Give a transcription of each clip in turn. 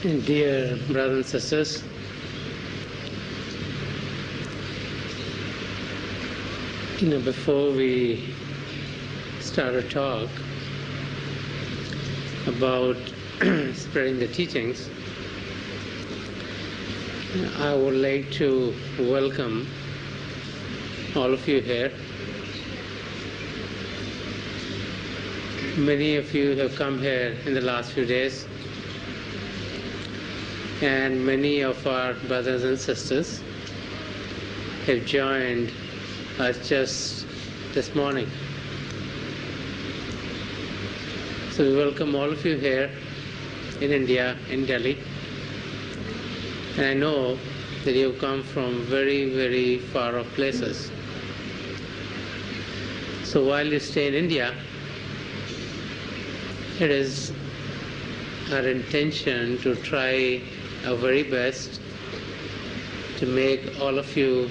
Dear brothers and sisters, before we start a talk about spreading the teachings, I would like to welcome all of you here. Many of you have come here in the last few days, and many of our brothers and sisters have joined us just this morning. So we welcome all of you here in India, in Delhi. And I know that you have come from very, very far off places. So while you stay in India, it is our intention to try our very best to make all of you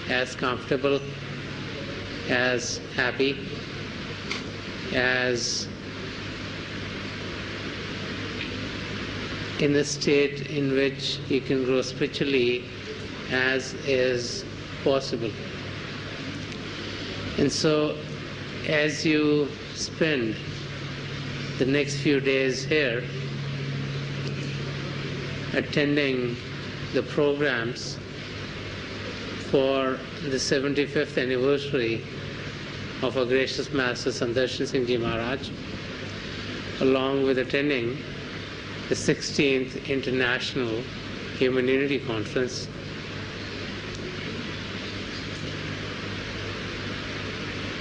as comfortable, as happy, as in a state in which you can grow spiritually as is possible. And so as you spend the next few days here attending the programs for the 75th anniversary of our gracious Master Sandarshan Singh Ji Maharaj, along with attending the 16th International Human Unity Conference,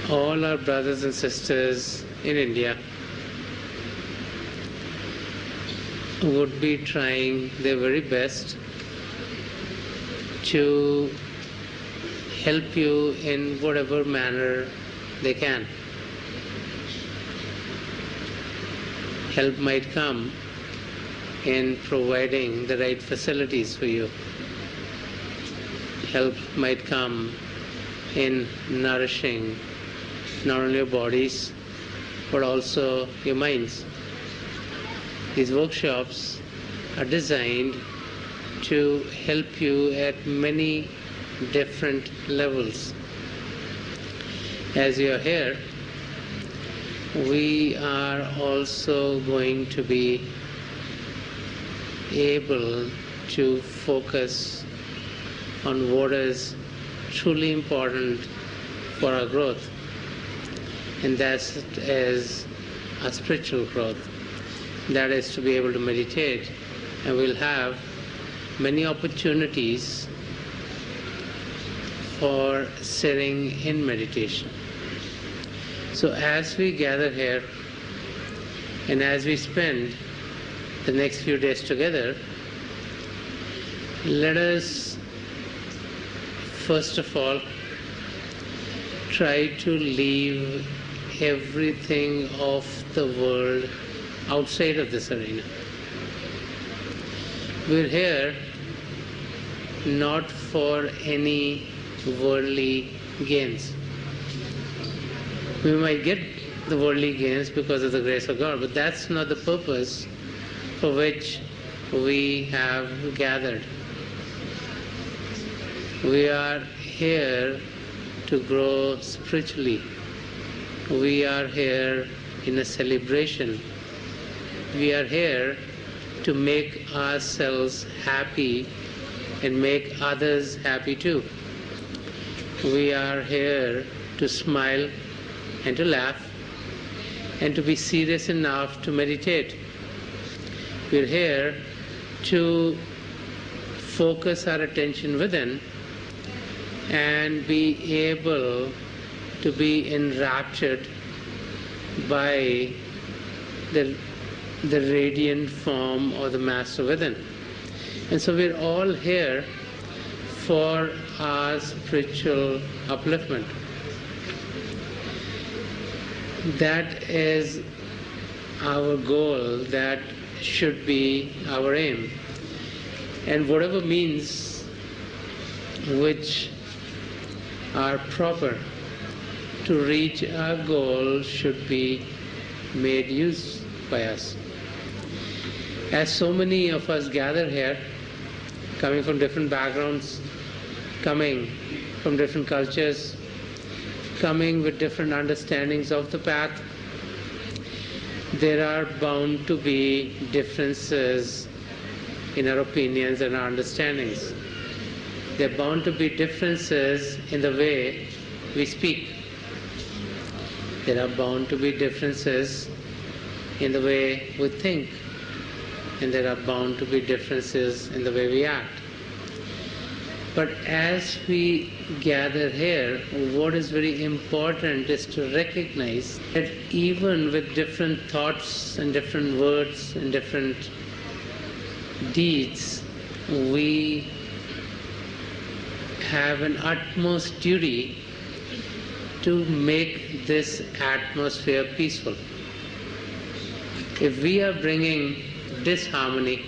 all our brothers and sisters in India would be trying their very best to help you in whatever manner they can. Help might come in providing the right facilities for you. Help might come in nourishing not only your bodies but also your minds. These workshops are designed to help you at many different levels. As you are here, we are also going to be able to focus on what is truly important for our growth, and that is our spiritual growth. That is to be able to meditate, and we'll have many opportunities for sitting in meditation. So as we gather here and as we spend the next few days together, let us first of all try to leave everything of the world outside of this arena. We're here not for any worldly gains. We might get the worldly gains because of the grace of God, but that's not the purpose for which we have gathered. We are here to grow spiritually. We are here in a celebration. We are here to make ourselves happy and make others happy too. We are here to smile and to laugh and to be serious enough to meditate. We're here to focus our attention within and be able to be enraptured by the radiant form of the Master within. And so we're all here for our spiritual upliftment. That is our goal, that should be our aim. And whatever means which are proper to reach our goal should be made use by us. As so many of us gather here, coming from different backgrounds, coming from different cultures, coming with different understandings of the path, there are bound to be differences in our opinions and our understandings. There are bound to be differences in the way we speak. There are bound to be differences in the way we think. And there are bound to be differences in the way we act. But as we gather here, what is very important is to recognize that even with different thoughts and different words and different deeds, we have an utmost duty to make this atmosphere peaceful. If we are bringing disharmony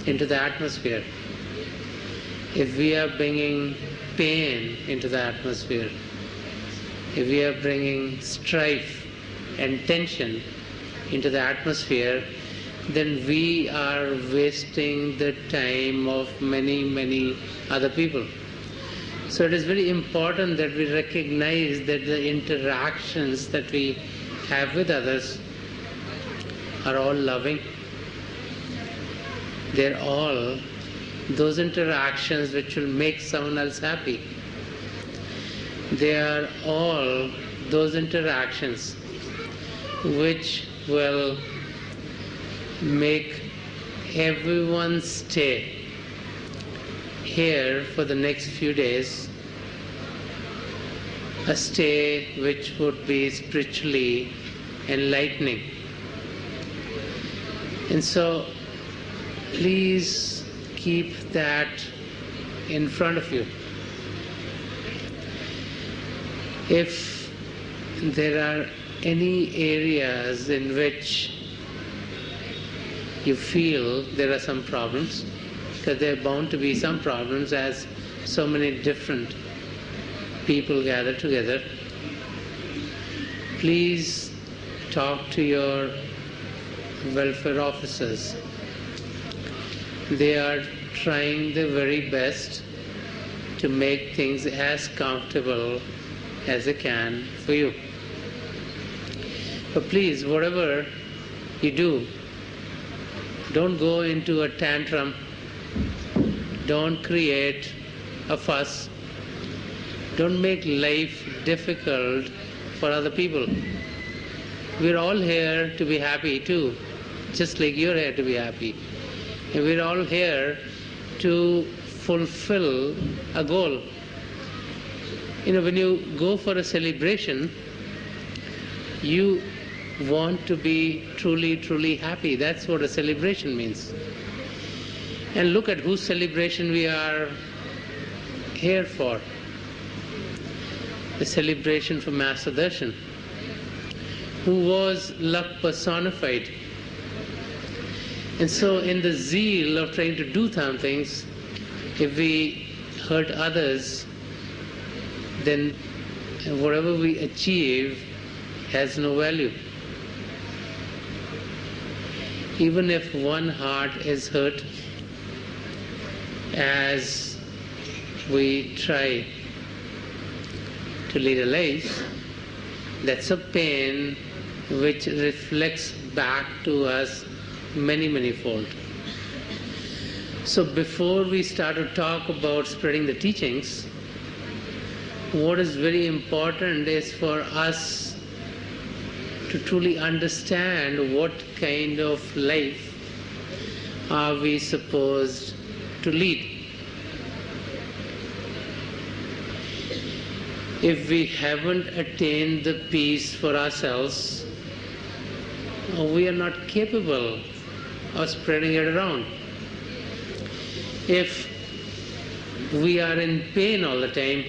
into the atmosphere, if we are bringing pain into the atmosphere, if we are bringing strife and tension into the atmosphere, then we are wasting the time of many other people. So it is very important that we recognize that the interactions that we have with others are all loving. They're all those interactions which will make someone else happy. They are all those interactions which will make everyone stay here for the next few days, a stay which would be spiritually enlightening. And so please keep that in front of you. If there are any areas in which you feel there are some problems, because there are bound to be some problems as so many different people gather together, please talk to your welfare officers. They are trying their very best to make things as comfortable as they can for you. But please, whatever you do, don't go into a tantrum, don't create a fuss, don't make life difficult for other people. We're all here to be happy too, just like you're here to be happy. And we're all here to fulfill a goal. You know, when you go for a celebration, you want to be truly happy. That's what a celebration means. And look at whose celebration we are here for. The celebration for Master Darshan, who was luck personified. And so in the zeal of trying to do some things, if we hurt others, then whatever we achieve has no value. Even if one heart is hurt, as we try to lead a life, that's a pain which reflects back to us many fold. So before we start to talk about spreading the teachings, what is very important is for us to truly understand what kind of life are we supposed to lead. If we haven't attained the peace for ourselves, we are not capable of spreading it around. If we are in pain all the time,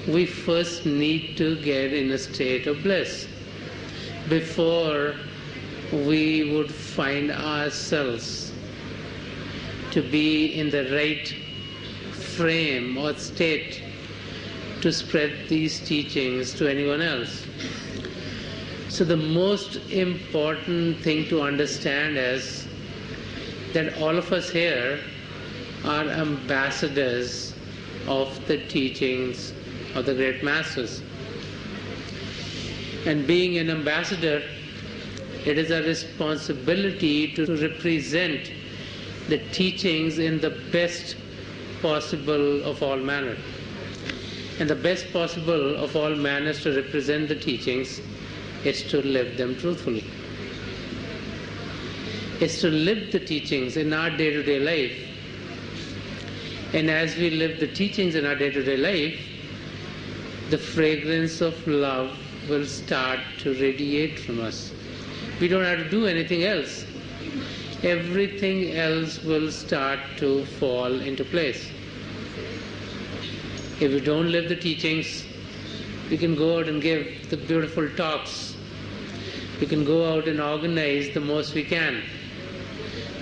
we first need to get in a state of bliss before we would find ourselves to be in the right frame or state to spread these teachings to anyone else. So the most important thing to understand is that all of us here are ambassadors of the teachings of the great masters. And being an ambassador, it is a responsibility to represent the teachings in the best possible of all manner. And the best possible of all manners to represent the teachings is to live them truthfully. It's to live the teachings in our day-to-day life. And as we live the teachings in our day-to-day life, the fragrance of love will start to radiate from us. We don't have to do anything else. Everything else will start to fall into place. If we don't live the teachings, we can go out and give the beautiful talks. We can go out and organize the most we can.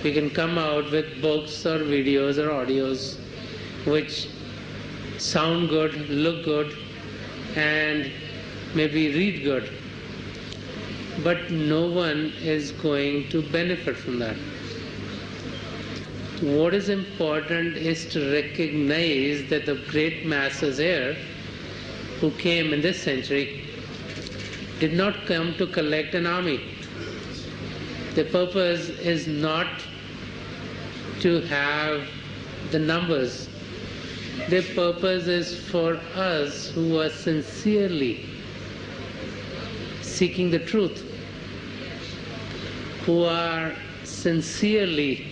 We can come out with books or videos or audios which sound good, look good, and maybe read good. But no one is going to benefit from that. What is important is to recognize that the great masters here who came in this century did not come to collect an army. Their purpose is not to have the numbers. Their purpose is for us who are sincerely seeking the truth, who are sincerely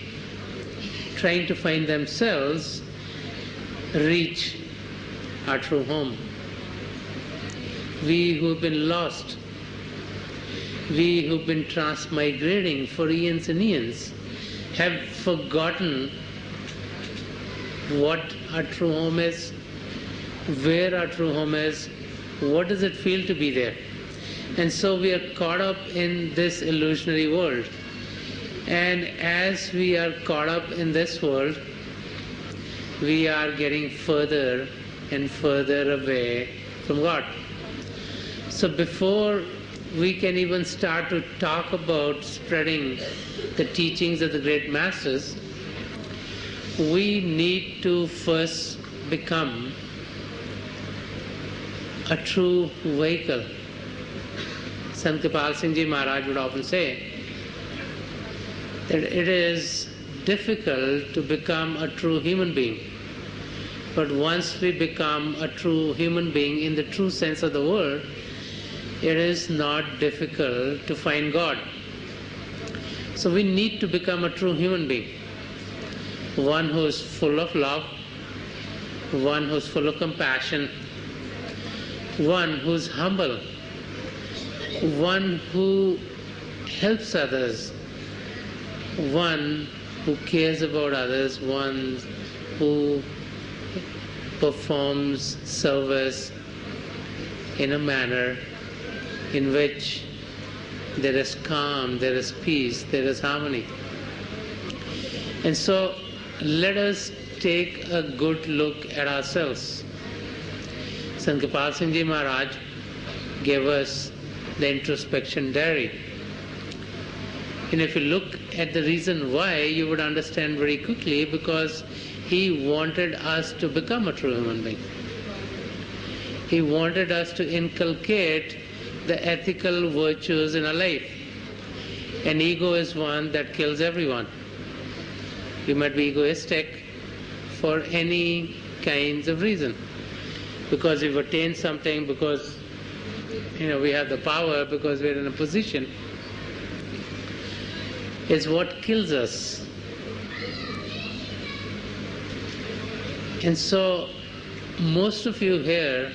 trying to find themselves, reach our true home. We who have been lost, we who have been transmigrating for eons and eons, have forgotten what our true home is, where our true home is, what does it feel to be there. And so we are caught up in this illusionary world. And as we are caught up in this world, we are getting further and further away from God. So before we can even start to talk about spreading the teachings of the great masters, we need to first become a true vehicle. Sant Kripal Singh Ji Maharaj would often say that it is difficult to become a true human being. But once we become a true human being in the true sense of the word, it is not difficult to find God. So we need to become a true human being. One who is full of love, one who is full of compassion, one who is humble, one who helps others, one who cares about others, one who performs service in a manner in which there is calm, there is peace, there is harmony. And so let us take a good look at ourselves. Sant Kripal Singh Ji Maharaj gave us the introspection diary. And if you look at the reason why, you would understand very quickly, because he wanted us to become a true human being. He wanted us to inculcate the ethical virtues in our life. And ego is one that kills everyone. You might be egoistic for any kinds of reason. Because we've attained something, because we have the power, because we're in a position. Is what kills us. And so most of you here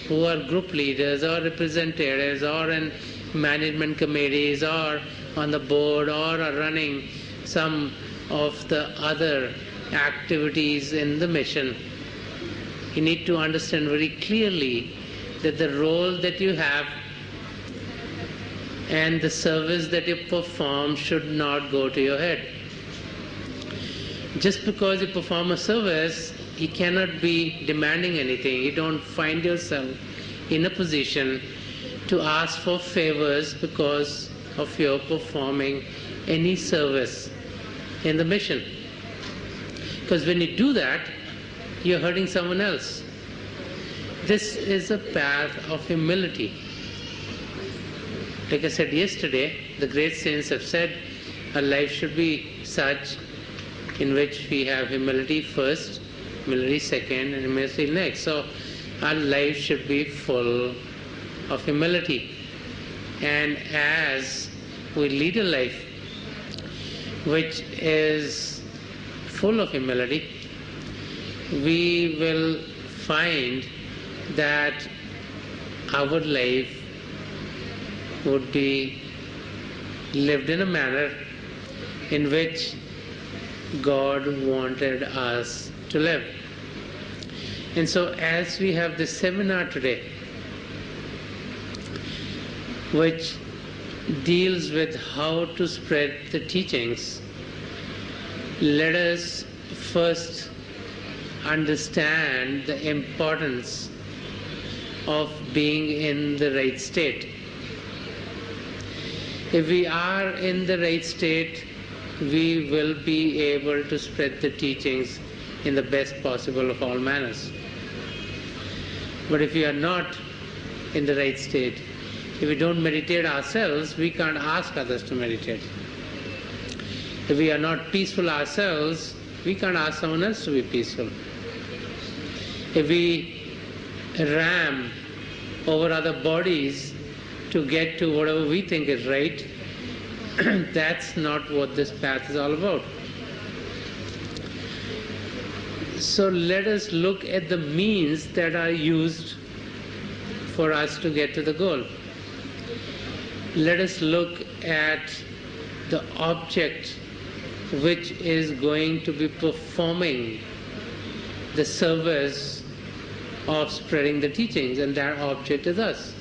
who are group leaders or representatives or in management committees or on the board or are running some of the other activities in the mission, you need to understand very clearly that the role that you have and the service that you perform should not go to your head. Just because you perform a service, you cannot be demanding anything. You don't find yourself in a position to ask for favors because of your performing any service in the mission. Because when you do that, you're hurting someone else. This is a path of humility. Like I said yesterday, the great saints have said our life should be such in which we have humility first, humility second, and humility next. So our life should be full of humility. And as we lead a life which is full of humility, we will find that our life would be lived in a manner in which God wanted us to live. And so as we have this seminar today, which deals with how to spread the teachings, let us first understand the importance of being in the right state. If we are in the right state, we will be able to spread the teachings in the best possible of all manners. But if we are not in the right state, if we don't meditate ourselves, we can't ask others to meditate. If we are not peaceful ourselves, we can't ask someone else to be peaceful. If we ram over other bodies to get to whatever we think is right, that's not what this path is all about. So let us look at the means that are used for us to get to the goal. Let us look at the object which is going to be performing the service of spreading the teachings, and that object is us.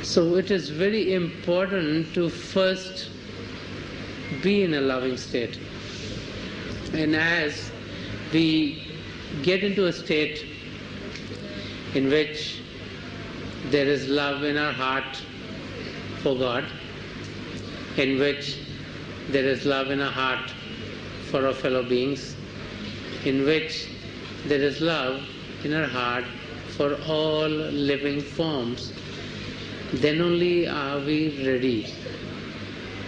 So it is very important to first be in a loving state. And as we get into a state in which there is love in our heart for God, in which there is love in our heart for our fellow beings, in which there is love in our heart for all living forms, then only are we ready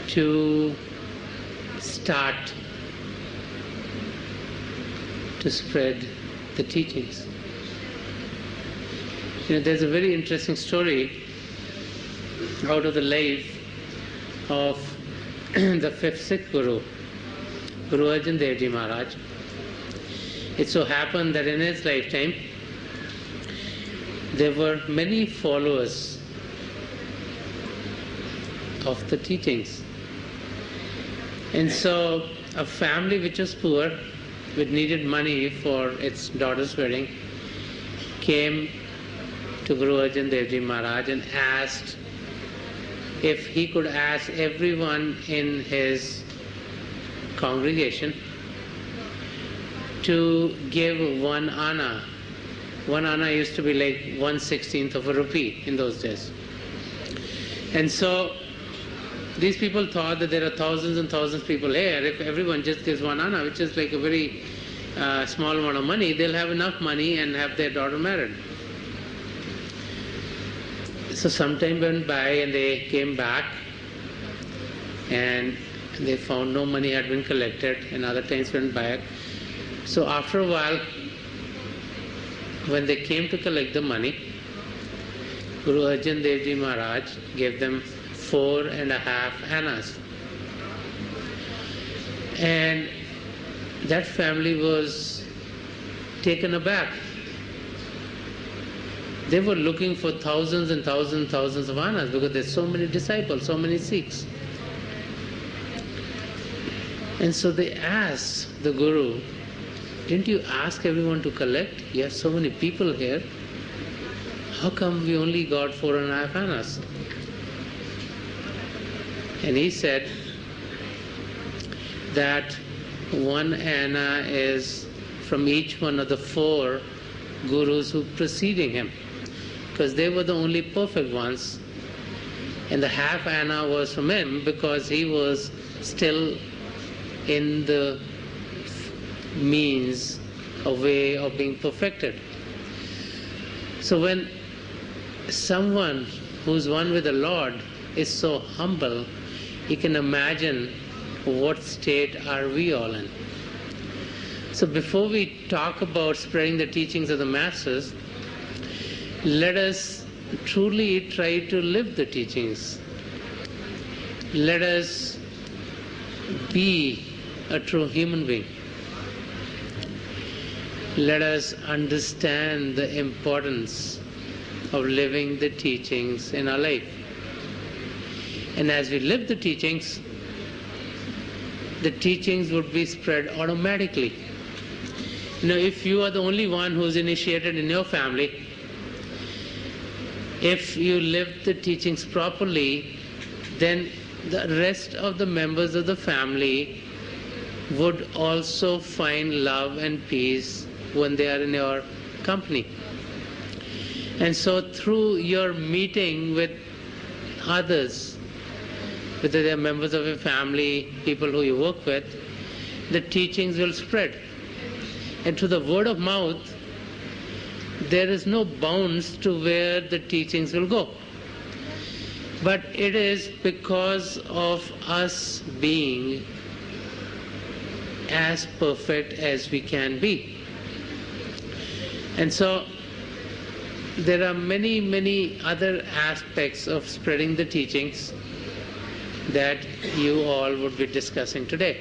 to start to spread the teachings. There's a very interesting story out of the life of the fifth Sikh Guru, Guru Arjan Dev Ji Maharaj. It so happened that in his lifetime there were many followers of the teachings. And so a family which was poor, which needed money for its daughter's wedding, came to Guru Arjan Dev Ji Maharaj and asked if he could ask everyone in his congregation to give 1 anna. 1 anna used to be like 1/16 of a rupee in those days. And so these people thought that there are thousands and thousands of people here. If everyone just gives 1 anna, which is like a very small amount of money, they'll have enough money and have their daughter married. So some time went by and they came back and they found no money had been collected, and other times went back. So after a while, when they came to collect the money, Guru Arjan Dev Ji Maharaj gave them 4.5 annas. And that family was taken aback. They were looking for thousands and thousands and thousands of annas because there's so many disciples, so many Sikhs. And so they asked the Guru, didn't you ask everyone to collect? You have so many people here. How come we only got 4.5 annas? And he said that 1 anna is from each one of the 4 gurus who preceding him. because they were the only perfect ones, and the half Anna was from him because he was still in the means, a way of being perfected. So when someone who's one with the Lord is so humble, you can imagine what state are we all in. So before we talk about spreading the teachings of the Masters, let us truly try to live the teachings. Let us be a true human being. Let us understand the importance of living the teachings in our life. And as we live the teachings would be spread automatically. If you are the only one who's initiated in your family, if you live the teachings properly, then the rest of the members of the family would also find love and peace when they are in your company. And so through your meeting with others, whether they are members of your family, people who you work with, the teachings will spread. And through the word of mouth, there is no bounds to where the teachings will go. But it is because of us being as perfect as we can be. And so there are many, many other aspects of spreading the teachings that you all would be discussing today.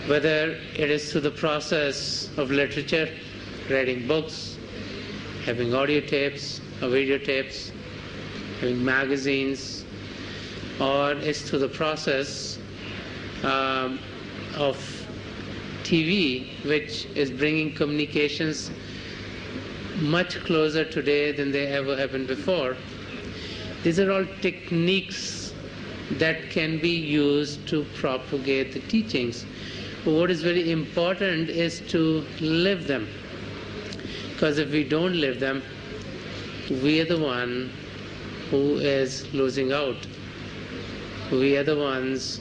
Whether it is through the process of literature, writing books, having audio tapes or video tapes, having magazines, or it's through the process of TV, which is bringing communications much closer today than they ever have been before. These are all techniques that can be used to propagate the teachings. But what is very important is to live them. Because if we don't live them, we are the one who is losing out. We are the ones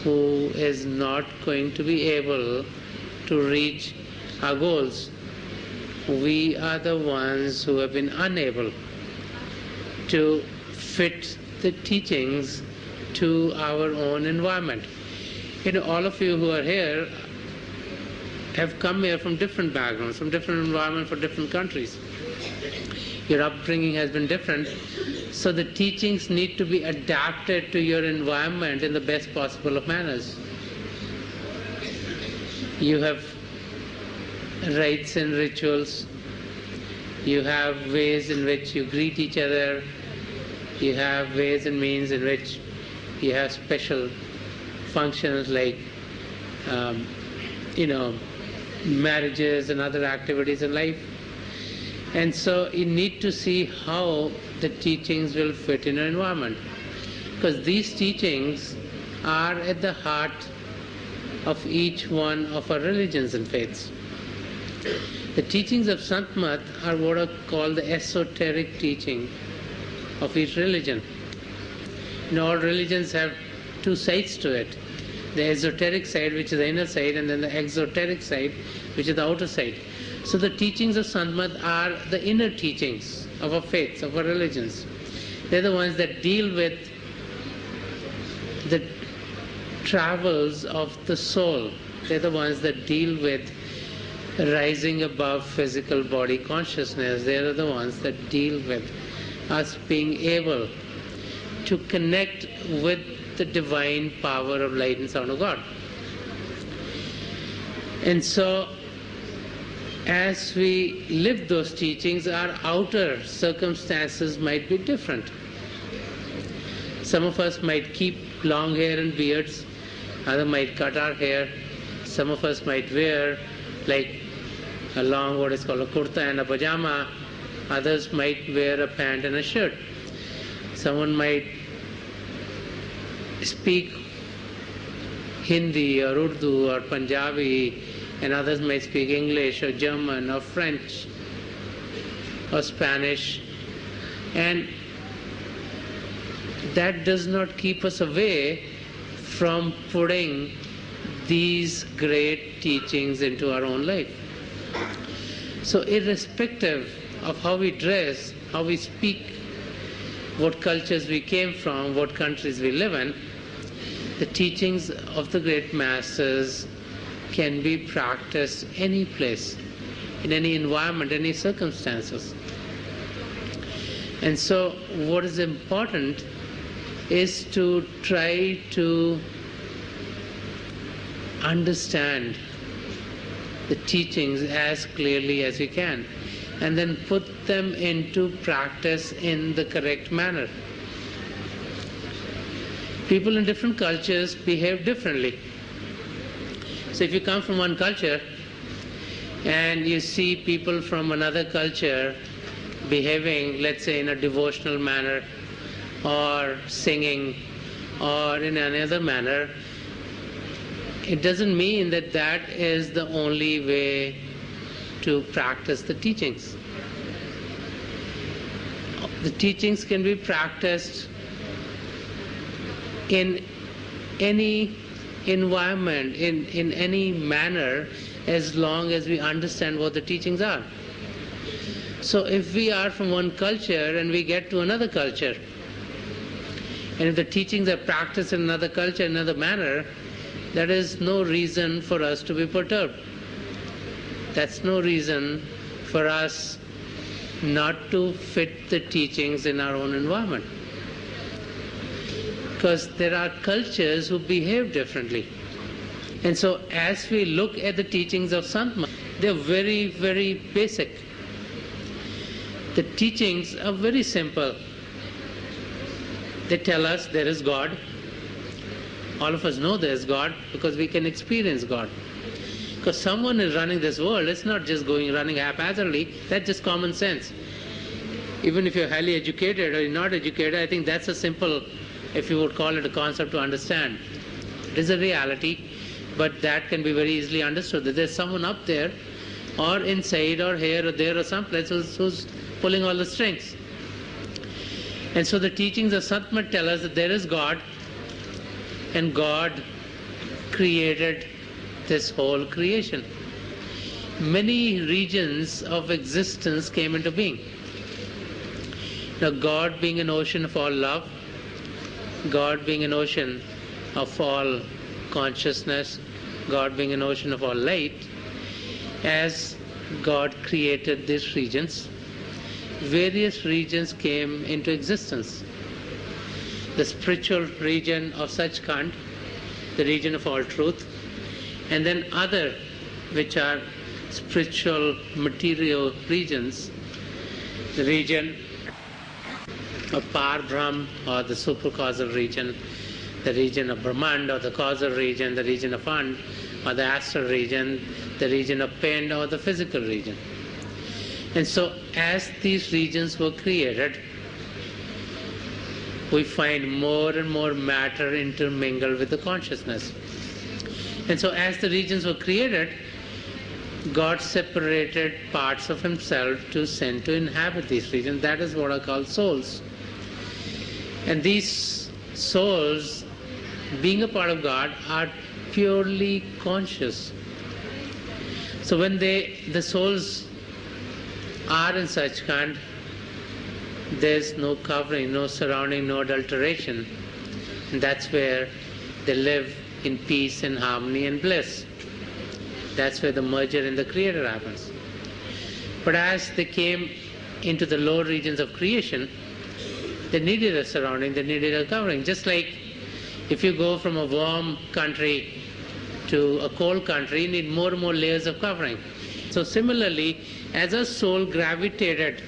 who is not going to be able to reach our goals. We are the ones who have been unable to fit the teachings to our own environment. All of you who are here have come here from different backgrounds, from different environments, from different countries. Your upbringing has been different, so the teachings need to be adapted to your environment in the best possible of manners. You have rites and rituals, you have ways in which you greet each other, you have ways and means in which you have special functions like marriages and other activities in life. And so you need to see how the teachings will fit in your environment, because these teachings are at the heart of each one of our religions and faiths. The teachings of Sant Mat are what are called the esoteric teaching of each religion. All religions have two sides to it. The esoteric side, which is the inner side, and then the exoteric side, which is the outer side. So the teachings of Sant Mat are the inner teachings of our faiths, of our religions. They're the ones that deal with the travels of the soul. They're the ones that deal with rising above physical body consciousness. They're the ones that deal with us being able to connect with the divine power of light and sound of God. And so, as we live those teachings, our outer circumstances might be different. Some of us might keep long hair and beards, others might cut our hair, some of us might wear like a long, what is called a kurta and a pajama, others might wear a pant and a shirt. Someone might speak Hindi or Urdu or Punjabi, and others might speak English or German or French. or Spanish, and that does not keep us away from putting these great teachings into our own life. So irrespective of how we dress, how we speak, what cultures we came from, what countries we live in, the teachings of the great masters can be practiced any place, in any environment, any circumstances. And so what is important is to try to understand the teachings as clearly as we can, and then put them into practice in the correct manner. People in different cultures behave differently. So if you come from one culture and you see people from another culture behaving, let's say, in a devotional manner, or singing, or in any other manner, it doesn't mean that that is the only way to practice the teachings. The teachings can be practiced in any environment, in any manner, as long as we understand what the teachings are. So if we are from one culture and we get to another culture, and if the teachings are practiced in another culture, in another manner, that is no reason for us to be perturbed. That's no reason for us not to fit the teachings in our own environment. Because there are cultures who behave differently. And so as we look at the teachings of Santma, they're very, very basic. The teachings are very simple. They tell us there is God. All of us know there is God because we can experience God. Because someone is running this world, it's not just running haphazardly, that's just common sense. Even if you're highly educated or you're not educated, I think that's a simple, if you would call it a concept, to understand. It is a reality, but that can be very easily understood, that there's someone up there, or inside, or here, or there, or someplace who's pulling all the strings. And so the teachings of Santma tell us that there is God, and God created this whole creation. Many regions of existence came into being. Now, God being an ocean of all love, God being an ocean of all consciousness, God being an ocean of all light, as God created these regions, various regions came into existence. The spiritual region of Sachkhand, the region of all truth, and then other which are spiritual material regions, the region of Par Brahm, or the supercausal region, the region of Brahmand, or the causal region, the region of And, or the astral region, the region of Pind, or the physical region. And so as these regions were created, we find more and more matter intermingled with the consciousness. And so as the regions were created, God separated parts of himself to send to inhabit these regions. That is what are called souls. And these souls, being a part of God, are purely conscious. So when the souls are in Sachkhand, there's no covering, no surrounding, no adulteration. And that's where they live in peace and harmony and bliss. That's where the merger in the Creator happens. But as they came into the lower regions of creation, they needed a surrounding, they needed a covering. Just like if you go from a warm country to a cold country, you need more and more layers of covering. So similarly, as our soul gravitated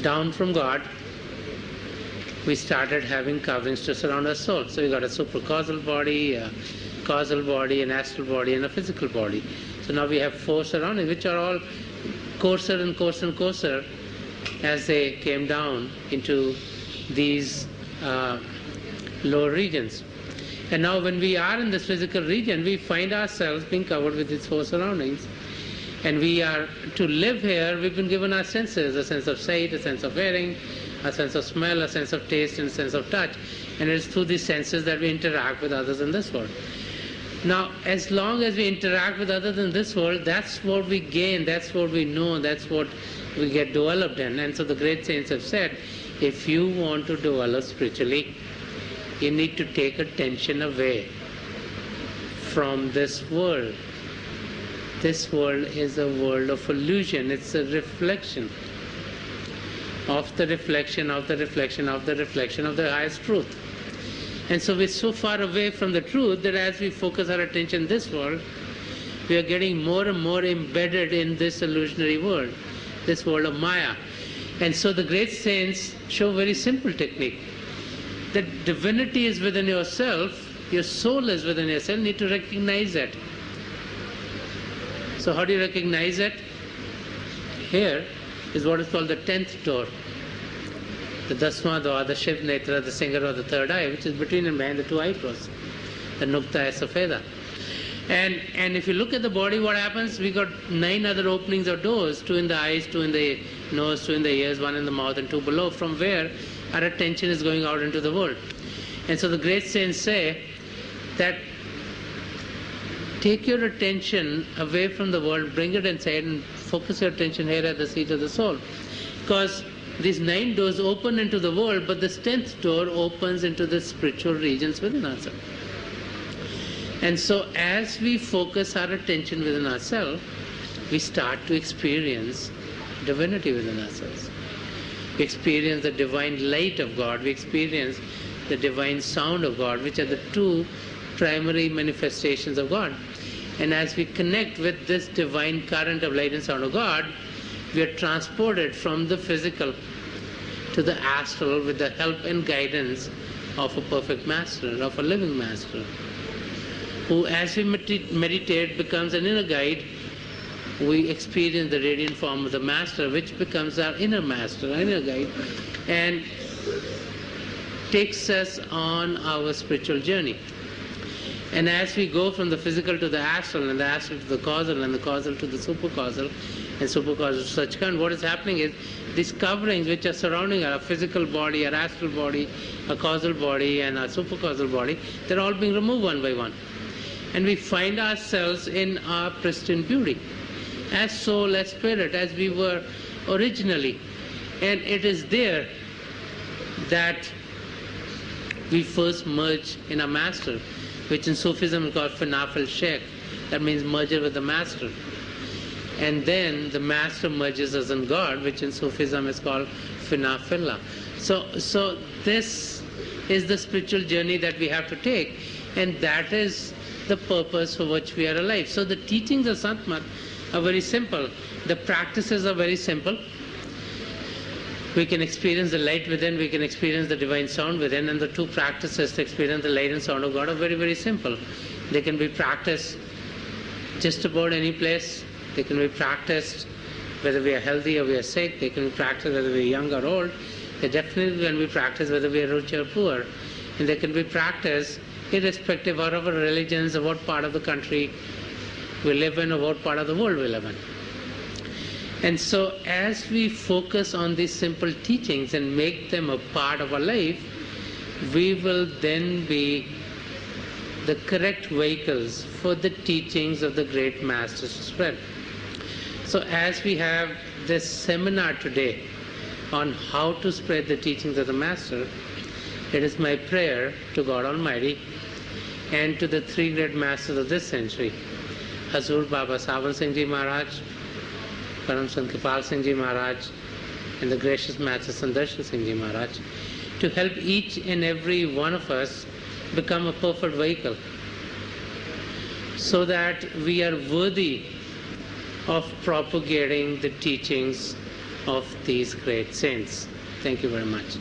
down from God, we started having coverings to surround our soul. So we got a supercausal body, a causal body, an astral body, and a physical body. So now we have 4 surroundings, which are all coarser and coarser and coarser as they came down into these lower regions. And now when we are in this physical region, we find ourselves being covered with these 4 surroundings. And we are to live here, we've been given our senses, a sense of sight, a sense of hearing, a sense of smell, a sense of taste, and a sense of touch. And it's through these senses that we interact with others in this world. Now, as long as we interact with others in this world, that's what we gain, that's what we know, that's what we get developed in. And so the great saints have said, if you want to develop spiritually, you need to take attention away from this world. This world is a world of illusion. It's a reflection of the reflection of the reflection of the reflection of the highest truth. And so we're so far away from the truth that as we focus our attention in this world, we are getting more and more embedded in this illusionary world, this world of Maya. And so the great saints show a very simple technique. That divinity is within yourself, your soul is within yourself, you need to recognize it. So how do you recognize it? Here is what is called the 10th door. The Dasma door, the Shiv Netra, the singer or the third eye, which is between and behind the two eyebrows. The Nukta Safeda. And if you look at the body, what happens? We got 9 other openings or doors, 2 in the eyes, 2 in the nose, 2 in the ears, 1 in the mouth, and 2 below, from where our attention is going out into the world. And so the great saints say that take your attention away from the world, bring it inside, and focus your attention here at the seat of the soul. Because these 9 doors open into the world, but this 10th door opens into the spiritual regions within ourselves. And so as we focus our attention within ourselves, we start to experience divinity within ourselves. We experience the divine light of God, we experience the divine sound of God, which are the 2 primary manifestations of God. And as we connect with this divine current of light and sound of God, we are transported from the physical to the astral with the help and guidance of a perfect master, of a living master, who as we meditate becomes an inner guide. We experience the radiant form of the master, which becomes our inner master, our inner guide, and takes us on our spiritual journey. And as we go from the physical to the astral, and the astral to the causal, and the causal to the supercausal, and supercausal to Sachkhand, what is happening is these coverings which are surrounding our physical body, our astral body, our causal body, and our supercausal body, they're all being removed one by one. And we find ourselves in our pristine beauty, as soul, as spirit, as we were originally. And it is there that we first merge in our master, which in Sufism is called Finafil Sheikh. That means merger with the master. And then the master merges us in God, which in Sufism is called Finafillah. So this is the spiritual journey that we have to take, and that is the purpose for which we are alive. So the teachings of Santmat are very simple. The practices are very simple. We can experience the light within, we can experience the divine sound within, and the 2 practices to experience the light and sound of God are very, very simple. They can be practiced just about any place. They can be practiced whether we are healthy or we are sick. They can be practiced whether we are young or old. They definitely can be practiced whether we are rich or poor. And they can be practiced irrespective of our religions, or what part of the country we live in, or what part of the world we live in. And so as we focus on these simple teachings and make them a part of our life, we will then be the correct vehicles for the teachings of the great masters to spread. So as we have this seminar today on how to spread the teachings of the master, it is my prayer to God Almighty and to the 3 great masters of this century, Hazur Baba Sawan Singh Ji Maharaj, Param Sant Kripal Singh Ji Maharaj, and the gracious Master Sandarshan Singh Ji Maharaj, to help each and every one of us become a perfect vehicle, so that we are worthy of propagating the teachings of these great saints. Thank you very much.